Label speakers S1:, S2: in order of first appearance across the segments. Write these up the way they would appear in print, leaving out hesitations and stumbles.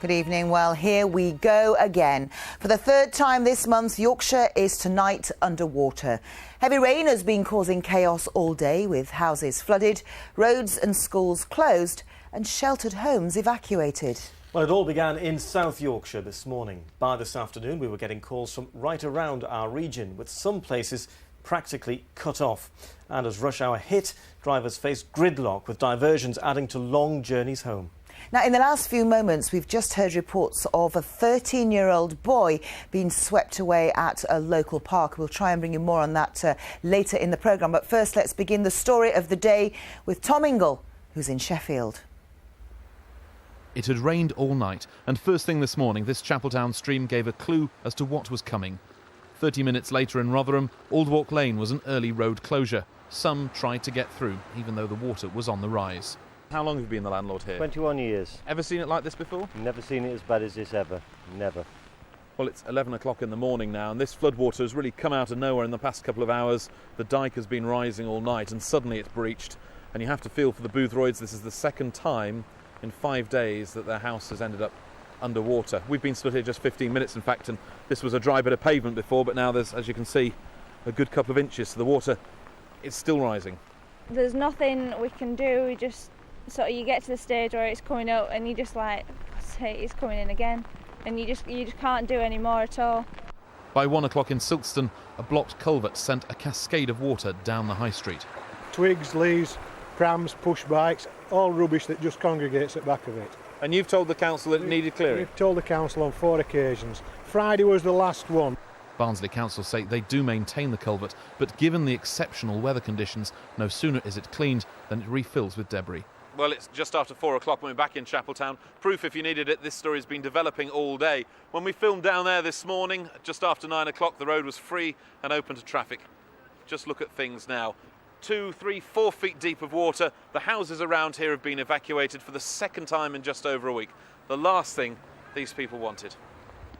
S1: Good evening. Well, here we go again. For the third time this month, Yorkshire is tonight underwater. Heavy rain has been causing chaos all day, with houses flooded, roads and schools closed and sheltered homes evacuated.
S2: Well, it all began in South Yorkshire this morning. By this afternoon, we were getting calls from right around our region, with some places practically cut off. And as rush hour hit, drivers faced gridlock, with diversions adding to long journeys home.
S1: Now, in the last few moments, we've just heard reports of a 13-year-old boy being swept away at a local park. We'll try and bring you more on that later in the programme. But first, let's begin the story of the day with Tom Ingle, who's in Sheffield.
S3: It had rained all night, and first thing this morning, this Chapeltown stream gave a clue as to what was coming. 30 minutes later in Rotherham, Aldwalk Lane was an early road closure. Some tried to get through, even though the water was on the rise. How long have you been the landlord here?
S4: 21 years.
S3: Ever seen it like this before?
S4: Never seen it as bad as this ever. Never.
S3: Well, it's 11 o'clock in the morning now, and this floodwater has really come out of nowhere in the past couple of hours. The dyke has been rising all night, and suddenly it's breached. And you have to feel for the Boothroyds, this is the second time in 5 days that their house has ended up underwater. We've been stood here just 15 minutes, in fact, and this was a dry bit of pavement before, but now there's, as you can see, a good couple of inches. So the water is still rising.
S5: There's nothing we can do. We just sort of, you get to the stage where it's coming up and you just like, say it's coming in again, and you just can't do any more at all.
S3: By 1 o'clock in Silkstone, a blocked culvert sent a cascade of water down the high street.
S6: Twigs, leaves, prams, push bikes, all rubbish that just congregates at the back of it.
S3: And you've told the council that it needed clearing?
S6: We've told the council on 4 occasions. Friday was the last one.
S3: Barnsley Council say they do maintain the culvert, but given the exceptional weather conditions, no sooner is it cleaned than it refills with debris. Well, it's just after 4 o'clock when we're back in Chapeltown. Proof, if you needed it, this story's been developing all day. When we filmed down there this morning, just after 9 o'clock, the road was free and open to traffic. Just look at things now. 2, 3, 4 feet deep of water. The houses around here have been evacuated for the second time in just over a week. The last thing these people wanted.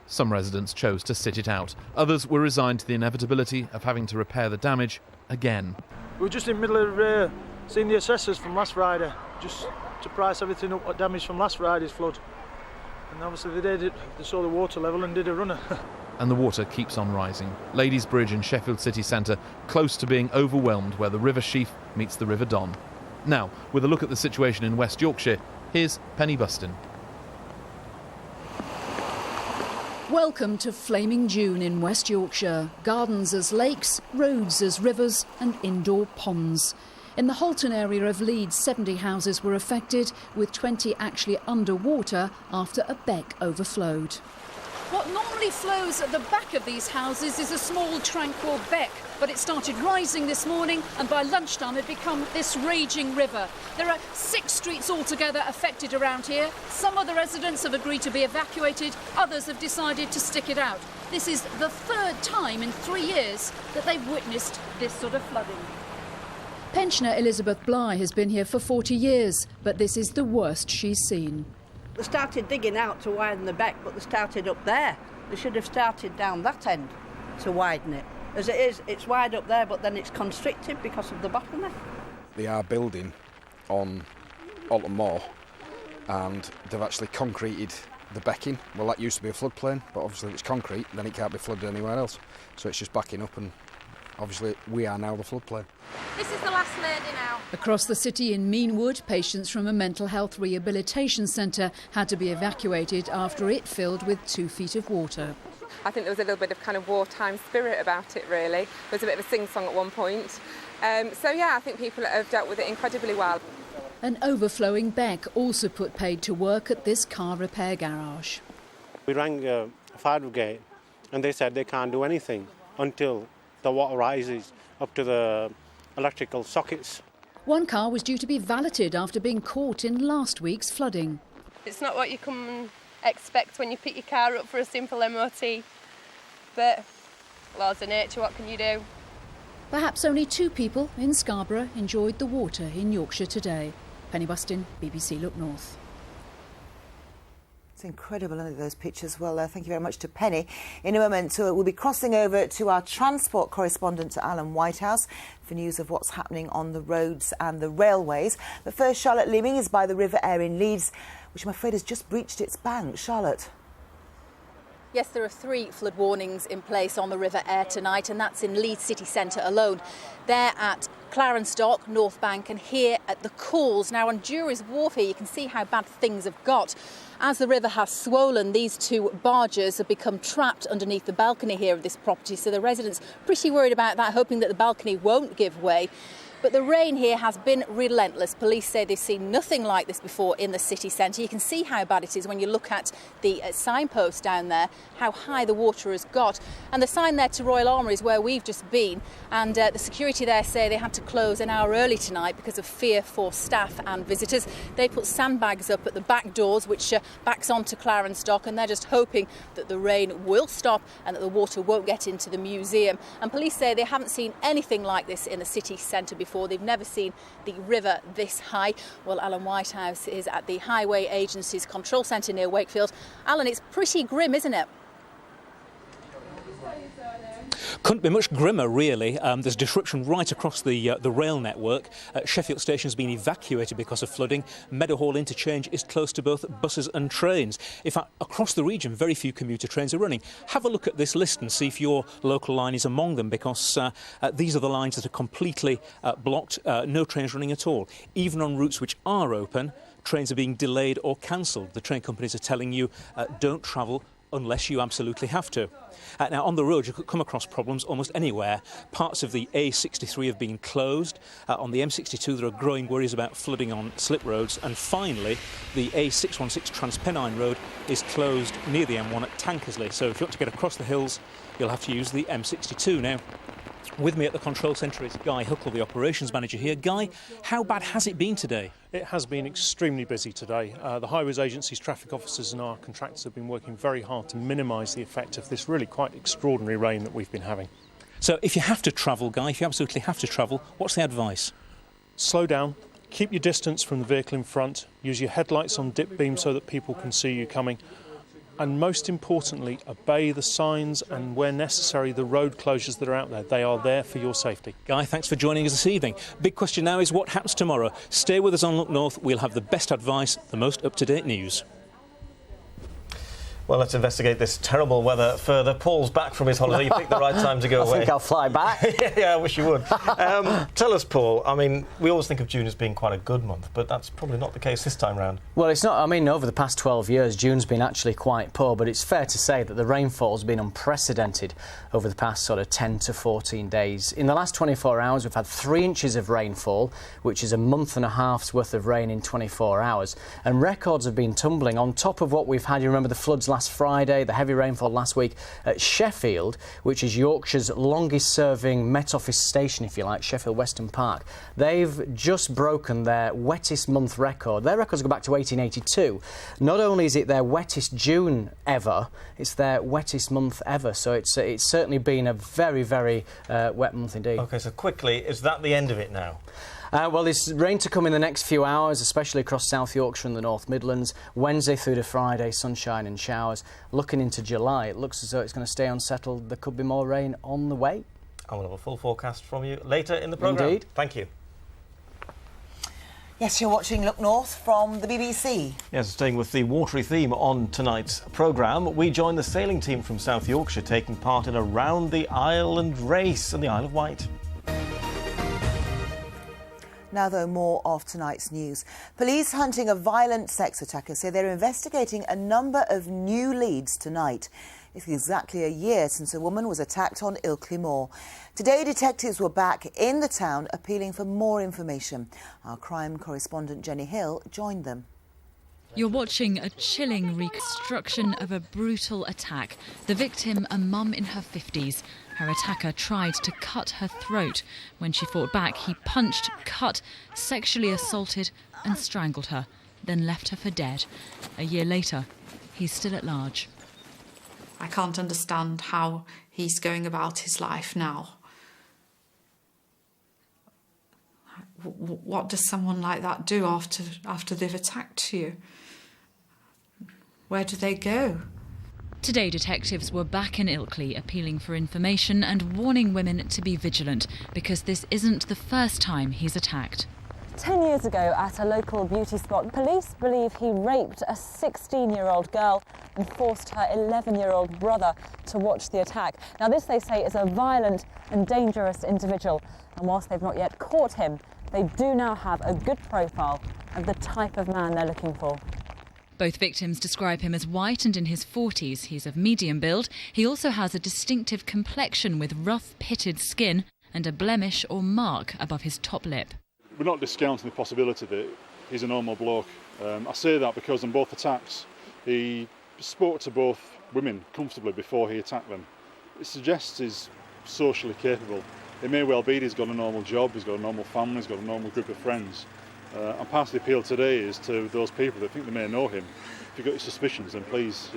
S3: Some residents chose to sit it out. Others were resigned to the inevitability of having to repair the damage again.
S7: We were just in the middle of seeing the assessors from last Friday, just to price everything up what damage from last Friday's flood. And obviously they saw the water level and did a runner.
S3: And the water keeps on rising. Ladies Bridge in Sheffield city centre, close to being overwhelmed where the River Sheaf meets the River Don. Now, with a look at the situation in West Yorkshire, here's Penny Buston.
S8: Welcome to Flaming June in West Yorkshire. Gardens as lakes, roads as rivers and indoor ponds. In the Halton area of Leeds, 70 houses were affected, with 20 actually underwater after a beck overflowed. What normally flows at the back of these houses is a small tranquil beck, but it started rising this morning and by lunchtime it become this raging river. There are 6 streets altogether affected around here. Some of the residents have agreed to be evacuated, others have decided to stick it out. This is the third time in 3 years that they've witnessed this sort of flooding. Pensioner Elizabeth Bly has been here for 40 years, but this is the worst she's seen.
S9: They started digging out to widen the beck, but they started up there. They should have started down that end to widen it. As it is, it's wide up there, but then it's constricted because of the bottleneck.
S10: They are building on Alton Moor, and they've actually concreted the becking. Well, that used to be a floodplain, but obviously if it's concrete, then it can't be flooded anywhere else. So it's just backing up, and obviously we are now the floodplain.
S5: This is the last lady now.
S8: Across the city in Meanwood, patients from a mental health rehabilitation centre had to be evacuated after it filled with 2 feet of water.
S11: I think there was a little bit of kind of wartime spirit about it, really. There was a bit of a sing-song at one point. So, yeah, I think people have dealt with it incredibly well.
S8: An overflowing beck also put paid to work at this car repair garage.
S12: We rang fire brigade and they said they can't do anything until the water rises up to the electrical sockets.
S8: One car was due to be valeted after being caught in last week's flooding.
S13: It's not what you come and expect when you pick your car up for a simple MOT, but laws of nature, what can you do?
S8: Perhaps only 2 people in Scarborough enjoyed the water in Yorkshire today. Penny Buston, BBC Look North.
S1: It's incredible, aren't those pictures? Well, thank you very much to Penny. In a moment, we'll be crossing over to our transport correspondent, Alan Whitehouse, for news of what's happening on the roads and the railways. But first, Charlotte Leeming is by the River Aire in Leeds, which I'm afraid has just breached its bank. Charlotte.
S8: Yes, there are 3 flood warnings in place on the River Aire tonight, and that's in Leeds city centre alone. They're at Clarence Dock, North Bank, and here at the Calls. Now, on Jury's Wharf here, you can see how bad things have got. As the river has swollen, these 2 barges have become trapped underneath the balcony here of this property, so the residents are pretty worried about that, hoping that the balcony won't give way. But the rain here has been relentless. Police say they've seen nothing like this before in the city centre. You can see how bad it is when you look at the signpost down there, how high the water has got. And the sign there to Royal Armoury is where we've just been. And the security there say they had to close an hour early tonight because of fear for staff and visitors. They put sandbags up at the back doors, which backs onto Clarence Dock, and they're just hoping that the rain will stop and that the water won't get into the museum. And police say they haven't seen anything like this in the city centre before. They've never seen the river this high. Well, Alan Whitehouse is at the Highway Agency's control centre near Wakefield. Alan, it's pretty grim, isn't it?
S14: Couldn't be much grimmer, really. There's disruption right across the rail network. Sheffield Station has been evacuated because of flooding. Meadowhall Interchange is closed to both buses and trains. In fact, across the region, very few commuter trains are running. Have a look at this list and see if your local line is among them, because these are the lines that are completely blocked. No trains running at all. Even on routes which are open, trains are being delayed or cancelled. The train companies are telling you don't travel unless you absolutely have to. Now, on the road, you could come across problems almost anywhere. Parts of the A63 have been closed. On the M62, there are growing worries about flooding on slip roads. And finally, the A616 Transpennine Road is closed near the M1 at Tankersley. So if you want to get across the hills, you'll have to use the M62 now. With me at the control centre is Guy Huckle, the operations manager here. Guy, how bad has it been today?
S15: It has been extremely busy today. The Highways Agency's traffic officers and our contractors have been working very hard to minimise the effect of this really quite extraordinary rain that we've been having.
S14: So if you have to travel, Guy, if you absolutely have to travel, what's the advice?
S15: Slow down, keep your distance from the vehicle in front, use your headlights on dip beam so that people can see you coming. And most importantly, obey the signs and, where necessary, the road closures that are out there. They are there for your safety.
S14: Guy, thanks for joining us this evening. Big question now is what happens tomorrow? Stay with us on Look North. We'll have the best advice, the most up-to-date news.
S2: Well, let's investigate this terrible weather further. Paul's back from his holiday. You picked the right time to go away.
S16: I think I'll fly back.
S2: Yeah, I wish you would. Tell us, Paul, I mean, we always think of June as being quite a good month, but that's probably not the case this time round.
S16: Well, it's not. I mean, over the past 12 years, June's been actually quite poor, but it's fair to say that the rainfall's been unprecedented over the past sort of 10 to 14 days. In the last 24 hours, we've had 3 inches of rainfall, which is a month and a half's worth of rain in 24 hours. And records have been tumbling on top of what we've had. You remember the floods last Friday, the heavy rainfall last week at Sheffield, which is Yorkshire's longest-serving Met Office station, if you like, Sheffield Weston Park. They've just broken their wettest month record. Their records go back to 1882. Not only is it their wettest June ever, it's their wettest month ever. So it's certainly been a very, very wet month indeed.
S2: OK, so quickly, is that the end of it now?
S16: Well, there's rain to come in the next few hours, especially across South Yorkshire and the North Midlands. Wednesday through to Friday, sunshine and showers. Looking into July, it looks as though it's going to stay unsettled. There could be more rain on the way.
S2: I will have a full forecast from you later in the programme.
S16: Indeed.
S2: Thank you.
S1: Yes, you're watching Look North from the BBC.
S2: Yes, staying with the watery theme on tonight's programme, we join the sailing team from South Yorkshire taking part in a round the island race in the Isle of Wight.
S1: Now, though, more of tonight's news. Police hunting a violent sex attacker say they're investigating a number of new leads tonight. It's exactly a year since a woman was attacked on Ilkley Moor. Today, detectives were back in the town appealing for more information. Our crime correspondent Jenny Hill joined them.
S17: You're watching a chilling reconstruction of a brutal attack. The victim, a mum in her 50s. Her attacker tried to cut her throat. When she fought back, he punched, cut, sexually assaulted and strangled her, then left her for dead. A year later, he's still at large.
S18: I can't understand how he's going about his life now. What does someone like that do after they've attacked you? where do they go?
S17: Today, detectives were back in Ilkley appealing for information and warning women to be vigilant because this isn't the first time he's attacked.
S19: 10 years ago at a local beauty spot, police believe he raped a 16-year-old girl and forced her 11-year-old brother to watch the attack. Now this, they say, is a violent and dangerous individual, and whilst they've not yet caught him, they do now have a good profile of the type of man they're looking for.
S17: Both victims describe him as white and in his 40s. He's of medium build. He also has a distinctive complexion with rough, pitted skin and a blemish or mark above his top lip.
S20: We're not discounting the possibility that he's a normal bloke. I say that because on both attacks he spoke to both women comfortably before he attacked them. It suggests he's socially capable. It may well be that he's got a normal job, he's got a normal family, he's got a normal group of friends. And part of the appeal today is to those people that think they may know him. If you've got your suspicions, then please,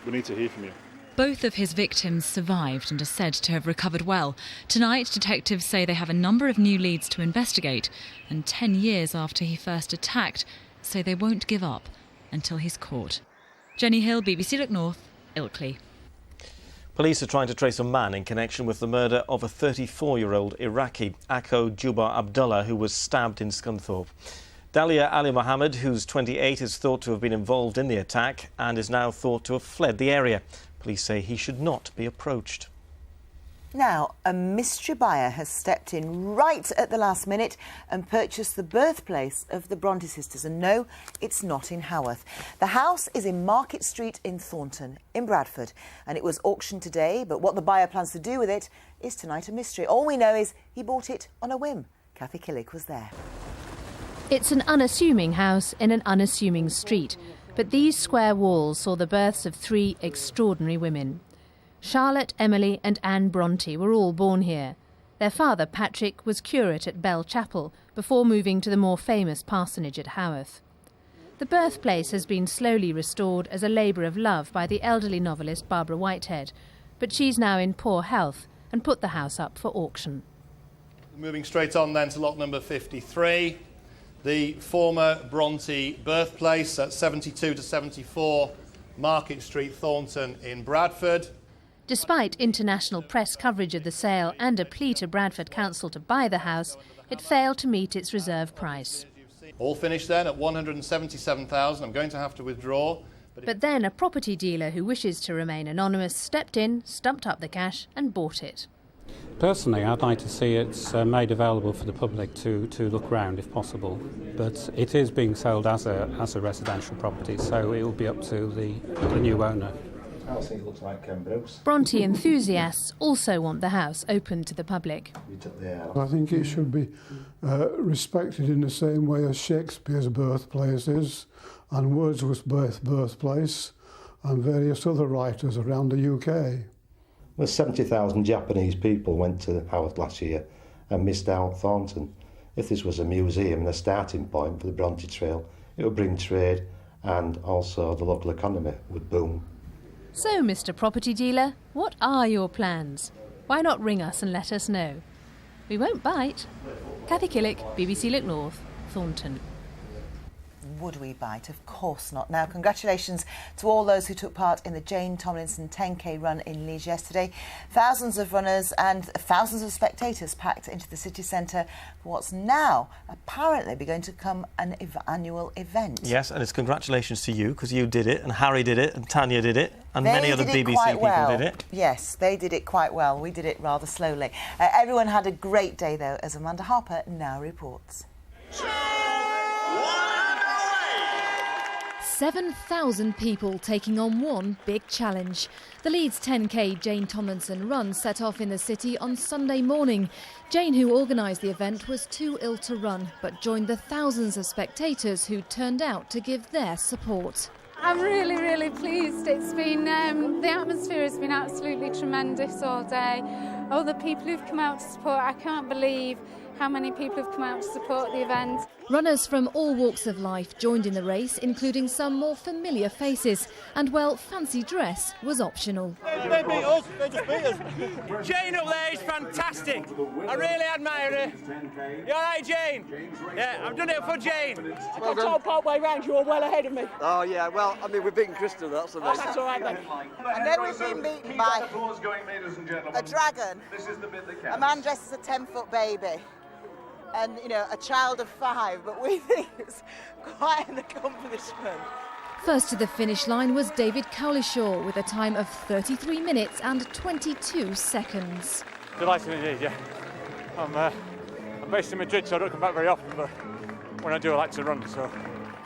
S20: we need to hear from you.
S17: Both of his victims survived and are said to have recovered well. Tonight, detectives say they have a number of new leads to investigate, and 10 years after he first attacked, say they won't give up until he's caught. Jenny Hill, BBC Look North, Ilkley.
S2: Police are trying to trace a man in connection with the murder of a 34-year-old Iraqi, Akho Juba Abdullah, who was stabbed in Scunthorpe. Dalia Ali Mohammed, who's 28, is thought to have been involved in the attack and is now thought to have fled the area. Police say he should not be approached.
S1: Now, a mystery buyer has stepped in right at the last minute and purchased the birthplace of the Bronte sisters. And no, it's not in Haworth. The house is in Market Street in Thornton, in Bradford, and it was auctioned today. But what the buyer plans to do with it is tonight a mystery. All we know is he bought it on a whim. Kathy Killick was there.
S21: It's an unassuming house in an unassuming street. But these square walls saw the births of 3 extraordinary women. Charlotte, Emily and Anne Bronte were all born here. Their father, Patrick, was curate at Bell Chapel before moving to the more famous parsonage at Haworth. The birthplace has been slowly restored as a labour of love by the elderly novelist Barbara Whitehead, but she's now in poor health and put the house up for auction.
S22: Moving straight on then to lot number 53. The former Bronte birthplace at 72 to 74 Market Street, Thornton in Bradford.
S21: Despite international press coverage of the sale and a plea to Bradford Council to buy the house, it failed to meet its reserve price.
S22: All finished then at $177,000. I'm going to have to withdraw.
S21: But then a property dealer who wishes to remain anonymous stepped in, stumped up the cash and bought it.
S23: Personally, I'd like to see it made available for the public to look round if possible, but it is being sold as a residential property, so it will be up to the new owner.
S24: I think it looks like Bruce.
S21: Bronte enthusiasts also want the house open to the public.
S25: I think it should be respected in the same way as Shakespeare's birthplace is, and Wordsworth's birthplace, and various other writers around the UK.
S24: Well, 70,000 Japanese people went to Haworth last year and missed out Thornton. If this was a museum and a starting point for the Bronte Trail, it would bring trade and also the local economy would boom.
S21: So, Mr. Property Dealer, what are your plans? Why not ring us and let us know? We won't bite. Kathy Killick, BBC Look North, Thornton.
S1: Would we bite? Of course not. Now, congratulations to all those who took part in the Jane Tomlinson 10k run in Leeds yesterday. Thousands of runners and thousands of spectators packed into the city centre for what's now apparently going to become an annual event.
S2: Yes, and it's congratulations to you, because you did it, and Harry did it, and Tanya did it, and many other BBC people did it.
S1: Yes, they did it quite well. We did it rather slowly. Everyone had a great day, though, as Amanda Harper now reports.
S26: 7,000 people taking on one big challenge. The Leeds 10k Jane Tomlinson run set off in the city on Sunday morning. Jane, who organised the event, was too ill to run, but joined the thousands of spectators who turned out to give their support.
S27: I'm really pleased. It's been, the atmosphere has been absolutely tremendous all day. All the people who've come out to support, I can't believe how many people have come out to support the event.
S26: Runners from all walks of life joined in the race, including some more familiar faces. And, well, fancy dress was optional.
S3: They beat us, they just beat us. Jane up there is fantastic. I really admire her. You all right, Jane? Yeah, I've done it for Jane. I got told part way round, you were well ahead of me.
S4: Oh, yeah, well, I mean, we're beating Crystal, that's the
S3: Oh, that's all right then.
S1: And then we've been beaten by a dragon, a man dressed as a 10-foot baby, and, you know, a child of 5, but we think it's quite an accomplishment.
S26: First to the finish line was David Cowlishaw with a time of 33 minutes and 22 seconds.
S5: Delighted indeed, yeah. I'm based in Madrid, so I don't come back very often, but when I do, I like to run, so...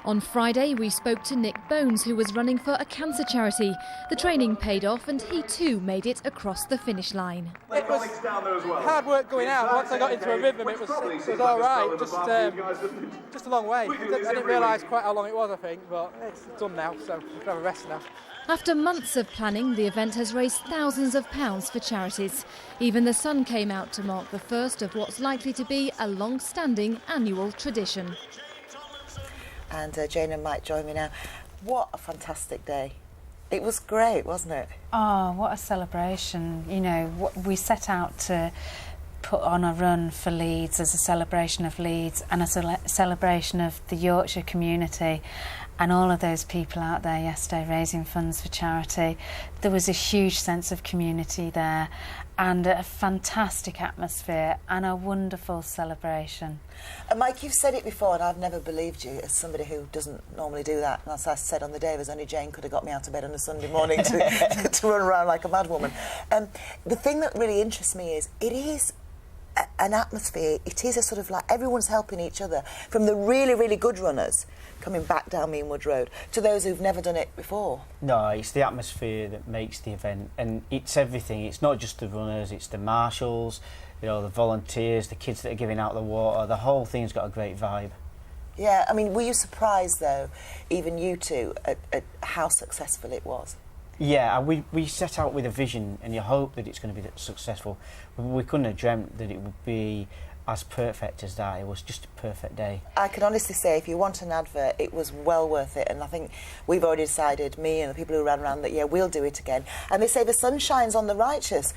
S26: On Friday, we spoke to Nick Bones, who was running for a cancer charity. The training paid off and he too made it across the finish line.
S3: It was hard work going out. Once I got into a rhythm, it was all right, just a long way. I didn't realise quite how long it was, I think, but it's done now, so I can have a rest now.
S26: After months of planning, the event has raised thousands of pounds for charities. Even the sun came out to mark the first of what's likely to be a long-standing annual tradition.
S1: And Jane and Mike join me now. What a fantastic day. It was great, wasn't it?
S6: Oh, what a celebration. You know, we set out to put on a run for Leeds as a celebration of Leeds and a celebration of the Yorkshire community. And all of those people out there yesterday raising funds for charity. There was a huge sense of community there and a fantastic atmosphere and a wonderful celebration.
S1: And Mike, you've said it before and I've never believed you as somebody who doesn't normally do that. And as I said on the day, there's only Jane could have got me out of bed on a Sunday morning to run around like a madwoman. The thing that really interests me is it is an atmosphere. It is a sort of like everyone's helping each other, from the really, really good runners coming back down Meanwood Road to those who've never done it before.
S7: No, it's the atmosphere that makes the event, and it's everything. It's not just the runners, it's the marshals, you know, the volunteers, the kids that are giving out the water. The whole thing's got a great vibe.
S1: Yeah, I mean, were you surprised though, even you two, at how successful it was?
S7: Yeah, we set out with a vision, and you hope that it's going to be successful. We couldn't have dreamt that it would be as perfect as that. It was just a perfect day.
S1: I can honestly say, if you want an advert, it was well worth it. And I think we've already decided, me and the people who ran around, that, yeah, we'll do it again. And they say the sun shines on the righteous.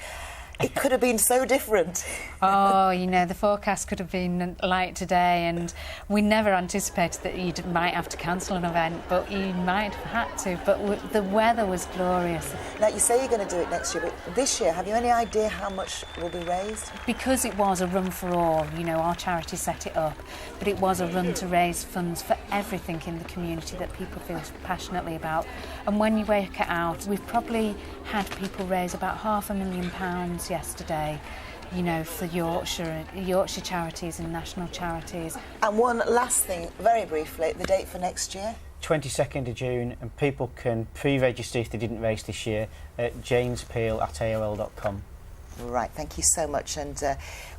S1: It could have been so different.
S6: Oh, you know, the forecast could have been like today, and we never anticipated that you might have to cancel an event, but you might have had to. But the weather was glorious.
S1: Now, you say you're going to do it next year, but this year, have you any idea how much will be raised?
S6: Because it was a run for all, you know, our charity set it up, but it was a run to raise funds for everything in the community that people feel passionately about. And when you work it out, we've probably had people raise about £500,000 yesterday, you know, for Yorkshire charities and national charities.
S1: And one last thing, very briefly, the date for next year?
S7: 22nd of June, and people can pre-register if they didn't race this year at janespeel@aol.com.
S1: Right, thank you so much. And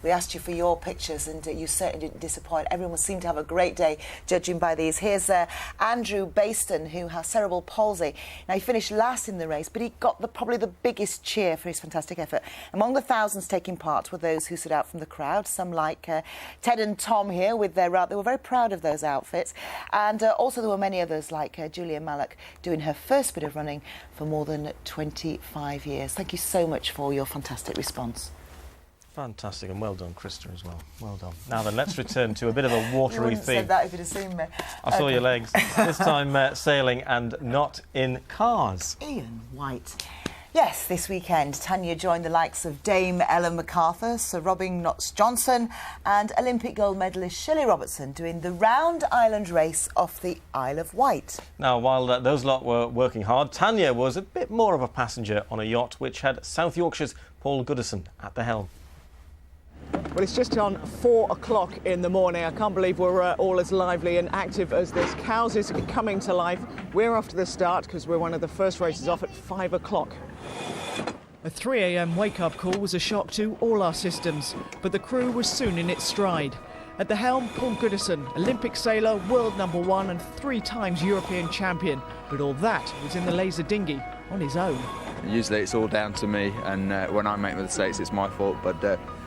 S1: we asked you for your pictures, and you certainly didn't disappoint. Everyone seemed to have a great day judging by these. Here's Andrew Baston, who has cerebral palsy. Now, he finished last in the race, but he got probably the biggest cheer for his fantastic effort. Among the thousands taking part were those who stood out from the crowd, some like Ted and Tom here with their they were very proud of those outfits. And also there were many others like Julia Mallock doing her first bit of running for more than 25 years. Thank you so much for your fantastic response.
S2: Fantastic, and well done, Krista, as well. Well done. Now then, let's return to a bit of a watery
S1: You wouldn't
S2: theme.
S1: have said that if you'd have seen me.
S2: I saw your legs. This time sailing and not in cars.
S1: Ian White. Yes, this weekend, Tanya joined the likes of Dame Ellen MacArthur, Sir Robin Knox-Johnson and Olympic gold medalist Shelley Robertson doing the round island race off the Isle of Wight.
S2: Now, while those lot were working hard, Tanya was a bit more of a passenger on a yacht which had South Yorkshire's Paul Goodison at the helm.
S9: Well, it's just on 4 o'clock in the morning. I can't believe we're all as lively and active as this. Cowes is coming to life. We're off to the start because we're one of the first races off at 5 o'clock.
S10: A 3 a.m. wake-up call was a shock to all our systems, but the crew was soon in its stride. At the helm, Paul Goodison, Olympic sailor, world #1 and 3 times European champion. But all that was in the laser dinghy on his own.
S28: Usually it's all down to me, and when I make mistakes it's my fault, but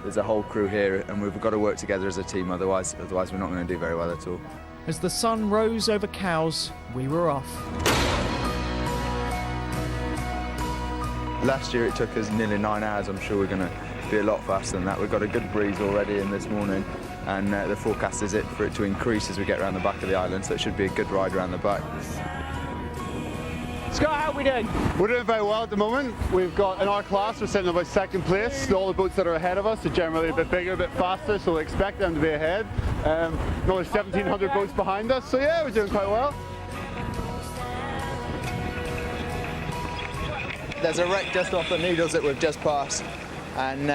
S8: there's a whole crew here, and we've got to work together as a team. Otherwise we're not going to do very well at all.
S10: As the sun rose over Cowes, we were off.
S8: Last year it took us nearly 9 hours. I'm sure we're going to be a lot faster than that. We've got a good breeze already in this morning, and the forecast is for it to increase as we get around the back of the island, so it should be a good ride around the back.
S11: Scott, how are we doing? We're doing very well at the moment. We've got, in our class, we're sitting about second place. All the boats that are ahead of us are generally a bit bigger, a bit faster, so we expect them to be ahead. Another 1,700 boats behind us, so yeah, we're doing quite well.
S8: There's a wreck just off the Needles that we've just passed, and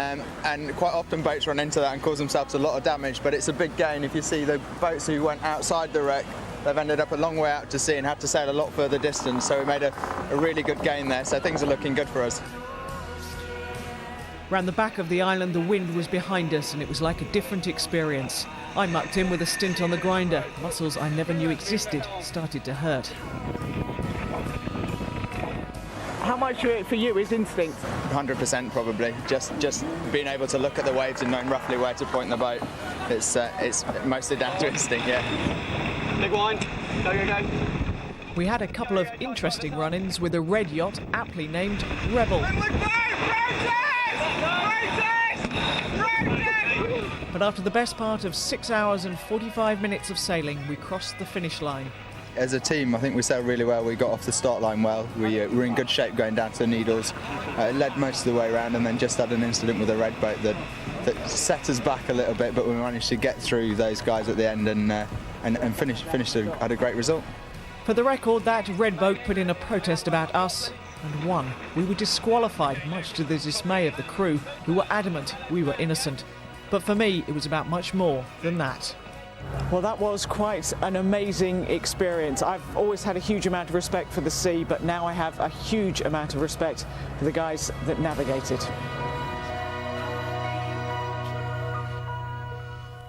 S8: quite often boats run into that and cause themselves a lot of damage, but it's a big gain. If you see the boats who went outside the wreck, they've ended up a long way out to sea and had to sail a lot further distance, so we made a really good gain there, so things are looking good for us.
S10: Round the back of the island, the wind was behind us and it was like a different experience. I mucked in with a stint on the grinder. Muscles I never knew existed started to hurt.
S9: How much for you is instinct?
S8: 100% probably. Just being able to look at the waves and knowing roughly where to point the boat. It's mostly down to instinct, yeah.
S3: Big wind. Go, go, go.
S10: We had a couple of interesting run-ins with a red yacht aptly named Rebel. But after the best part of 6 hours and 45 minutes of sailing, we crossed the finish line.
S8: As a team, I think we sailed really well. We got off the start line well. We were in good shape going down to the Needles. Led most of the way around, and then just had an incident with a red boat that set us back a little bit, but we managed to get through those guys at the end and finished had a great result.
S10: For the record, that red boat put in a protest about us and won. We were disqualified, much to the dismay of the crew, who were adamant we were innocent. But for me, it was about much more than that.
S9: Well, that was quite an amazing experience. I've always had a huge amount of respect for the sea, but now I have a huge amount of respect for the guys that navigate it.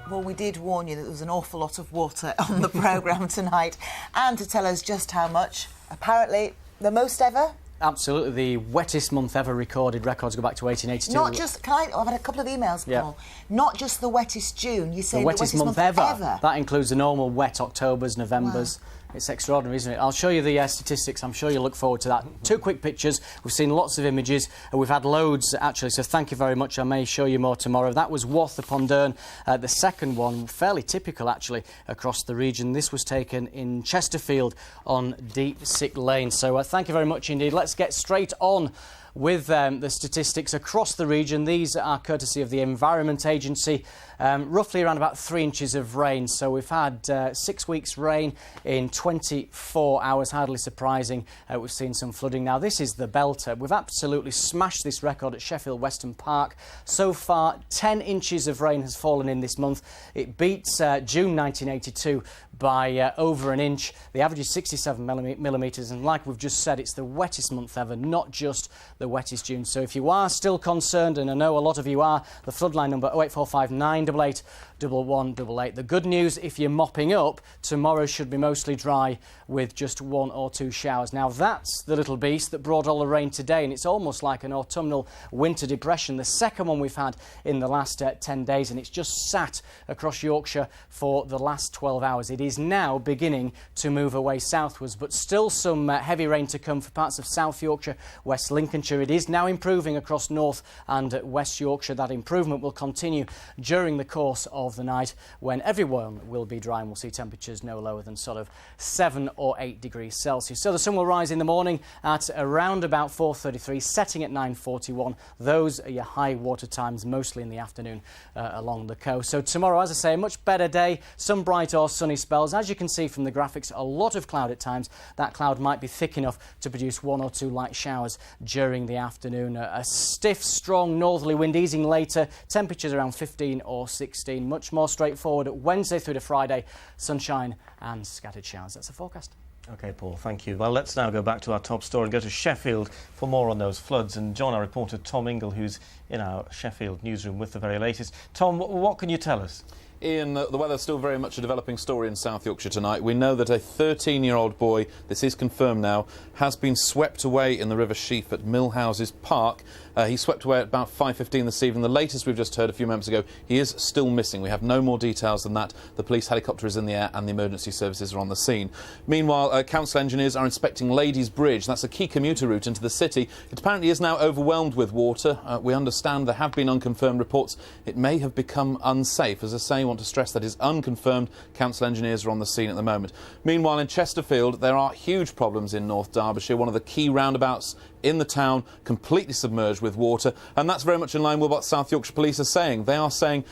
S1: Well, we did warn you that there was an awful lot of water on the programme tonight, and to tell us just how much, apparently the most ever.
S7: Absolutely, the wettest month ever recorded. Records go back to 1882.
S1: Not just, I've had a couple of emails, Paul. Yeah. Not just the wettest June, you say
S7: the wettest month ever. That includes the normal wet Octobers, Novembers. Wow. It's extraordinary, isn't it? I'll show you the statistics. I'm sure you'll look forward to that. 2 quick pictures. We've seen lots of images, and we've had loads, actually, so thank you very much. I may show you more tomorrow. That was Wath upon Dearne. The second one, fairly typical, actually, across the region. This was taken in Chesterfield on Deep Sick Lane. So thank you very much indeed. Let's get straight on with the statistics across the region. These are courtesy of the Environment Agency. Roughly around about 3 inches of rain. So we've had 6 weeks rain in 24 hours, hardly surprising. We've seen some flooding. Now, this is the belter. We've absolutely smashed this record at Sheffield Weston Park. So far, 10 inches of rain has fallen in this month. It beats June 1982 by over an inch. The average is 67 millimetres, and like we've just said, it's the wettest month ever, not just the wettest June. So if you are still concerned, and I know a lot of you are, the floodline number 08459 988 1188. The good news, if you're mopping up, tomorrow should be mostly dry with just 1 or 2 showers. Now that's the little beast that brought all the rain today, and it's almost like an autumnal winter depression, the second one we've had in the last 10 days, and it's just sat across Yorkshire for the last 12 hours. It is now beginning to move away southwards, but still some heavy rain to come for parts of South Yorkshire, West Lincolnshire. It is now improving across North and West Yorkshire. That improvement will continue during the course of the night, when everyone will be dry and we'll see temperatures no lower than sort of 7 or 8 degrees Celsius. So the sun will rise in the morning at around about 4:33, setting at 9:41. Those are your high water times, mostly in the afternoon along the coast. So tomorrow, as I say, a much better day, some bright or sunny spells. As you can see from the graphics, a lot of cloud at times. That cloud might be thick enough to produce 1 or 2 light showers during the afternoon. A stiff, strong northerly wind easing later, temperatures around 15 or 16. Much more straightforward Wednesday through to Friday, sunshine and scattered showers. That's the forecast.
S2: OK, Paul, thank you. Well, let's now go back to our top story and go to Sheffield for more on those floods. And John, our reporter Tom Ingle, who's in our Sheffield newsroom with the very latest. Tom, what can you tell us?
S12: Ian, the weather's still very much a developing story in South Yorkshire tonight. We know that a 13-year-old boy, this is confirmed now, has been swept away in the River Sheaf at Millhouses Park. He swept away at about 5:15 this evening. The latest we've just heard a few moments ago, he is still missing. We have no more details than that. The police helicopter is in the air and the emergency services are on the scene. Meanwhile, council engineers are inspecting Ladies Bridge. That's a key commuter route into the city. It apparently is now overwhelmed with water. We understand there have been unconfirmed reports. It may have become unsafe. As I say, I want to stress that is unconfirmed. Council engineers are on the scene at the moment. Meanwhile, in Chesterfield, there are huge problems in North Derbyshire. One of the key roundabouts in the town completely submerged with water, and that's very much in line with what South Yorkshire Police are saying. They are saying,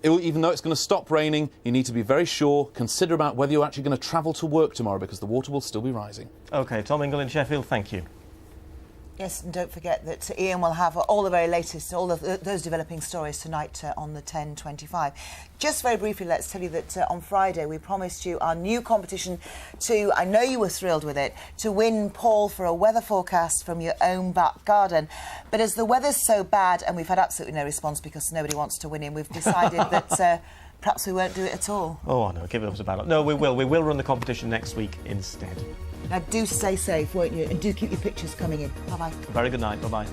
S12: even though it's going to stop raining, you need to be very sure, consider about whether you're actually going to travel to work tomorrow, because the water will still be rising. OK, Tom Ingle in Sheffield, thank you.
S1: Yes, and don't forget that Ian will have all the very latest, all of those developing stories tonight on the 10:25. Just very briefly, let's tell you that on Friday we promised you our new competition to, I know you were thrilled with it, to win Paul for a weather forecast from your own back garden. But as the weather's so bad, and we've had absolutely no response because nobody wants to win him, we've decided that perhaps we won't do it at all.
S2: Oh, no, give it up to battle. No, we will. We will run the competition next week instead.
S1: Now, do stay safe, won't you? And do keep your pictures coming in. Bye-bye.
S2: Very good night. Bye-bye.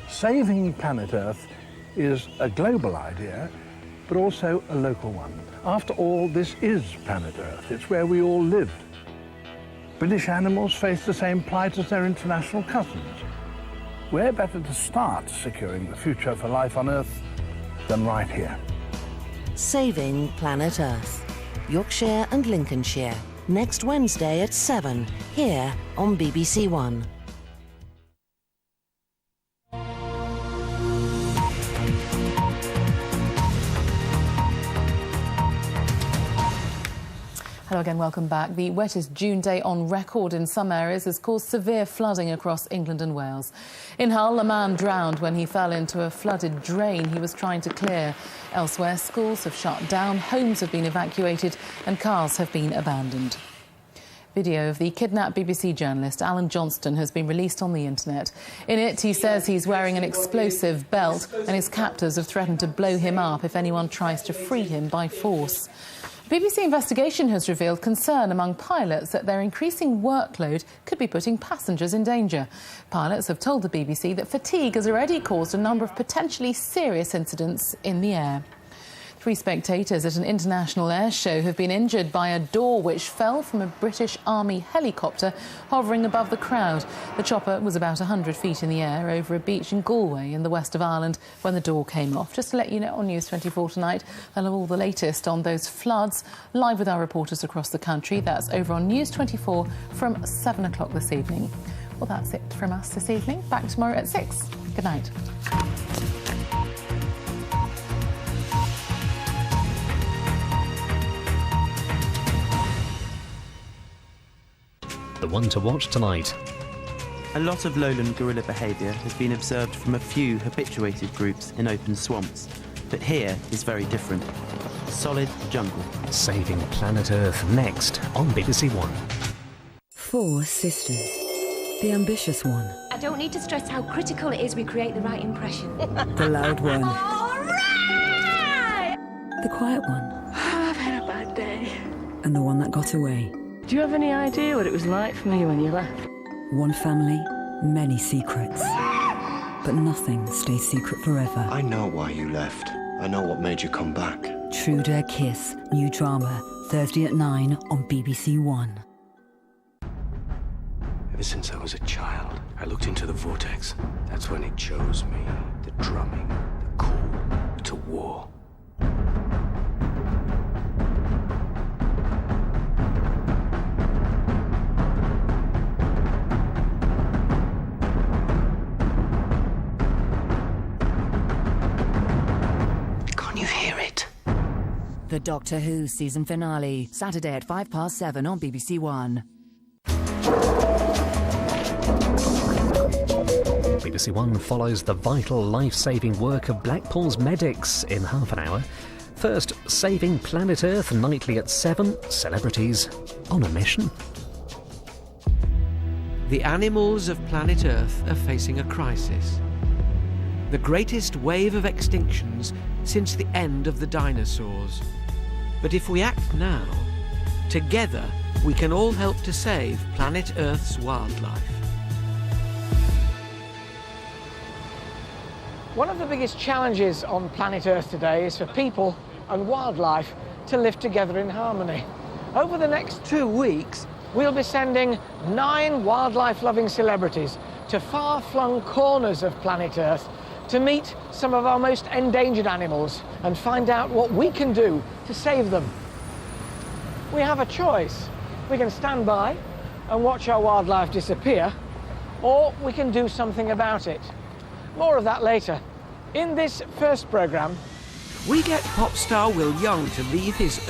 S13: Saving planet Earth is a global idea, but also a local one. After all, this is planet Earth. It's where we all live. British animals face the same plight as their international cousins. Where better to start securing the future for life on Earth than right here?
S14: Saving planet Earth. Yorkshire and Lincolnshire, next Wednesday at 7, here on BBC One.
S15: Hello again, welcome back. The wettest June day on record in some areas has caused severe flooding across England and Wales. In Hull, a man drowned when he fell into a flooded drain he was trying to clear. Elsewhere, schools have shut down, homes have been evacuated and cars have been abandoned. Video of the kidnapped BBC journalist Alan Johnston has been released on the internet. In it, he says he's wearing an explosive belt and his captors have threatened to blow him up if anyone tries to free him by force. BBC investigation has revealed concern among pilots that their increasing workload could be putting passengers in danger. Pilots have told the BBC that fatigue has already caused a number of potentially serious incidents in the air. 3 spectators at an international air show have been injured by a door which fell from a British Army helicopter hovering above the crowd. The chopper was about 100 feet in the air over a beach in Galway in the west of Ireland when the door came off. Just to let you know, on News 24 tonight, they'll have all the latest on those floods, live with our reporters across the country. That's over on News 24 from 7 o'clock this evening. Well, that's it from us this evening. Back tomorrow at 6. Good night.
S16: The one to watch tonight.
S18: A lot of lowland gorilla behaviour has been observed from a few habituated groups in open swamps, but here is very different. Solid jungle.
S16: Saving planet Earth next on BBC One.
S19: 4 sisters. The ambitious one.
S28: I don't need to stress how critical it is we create the right impression.
S19: The loud one.
S28: All right!
S19: The quiet one.
S28: I've had a bad day.
S19: And the one that got away.
S28: Do you have any idea what it was like for me when you left?
S19: One family, many secrets. But nothing stays secret forever.
S29: I know why you left. I know what made you come back.
S19: True Dare Kiss, new drama, Thursday at 9 on BBC One.
S29: Ever since I was a child, I looked into the vortex. That's when it chose me. The drumming, the call to war.
S19: The Doctor Who season finale, Saturday at 7:05 on BBC One.
S16: BBC One follows the vital life-saving work of Blackpool's medics in half an hour. First, Saving Planet Earth nightly at 7, celebrities on a mission.
S30: The animals of planet Earth are facing a crisis.
S4: the greatest wave of extinctions since the end of the dinosaurs. But if we act now, together we can all help to save planet Earth's wildlife.
S17: One of the biggest challenges on planet Earth today is for people and wildlife to live together in harmony. Over the next 2 weeks, we'll be sending 9 wildlife-loving celebrities to far-flung corners of planet Earth to meet some of our most endangered animals and find out what we can do to save them. We have a choice. We can stand by and watch our wildlife disappear, or we can do something about it. More of that later. In this first programme,
S4: we get pop star Will Young to leave his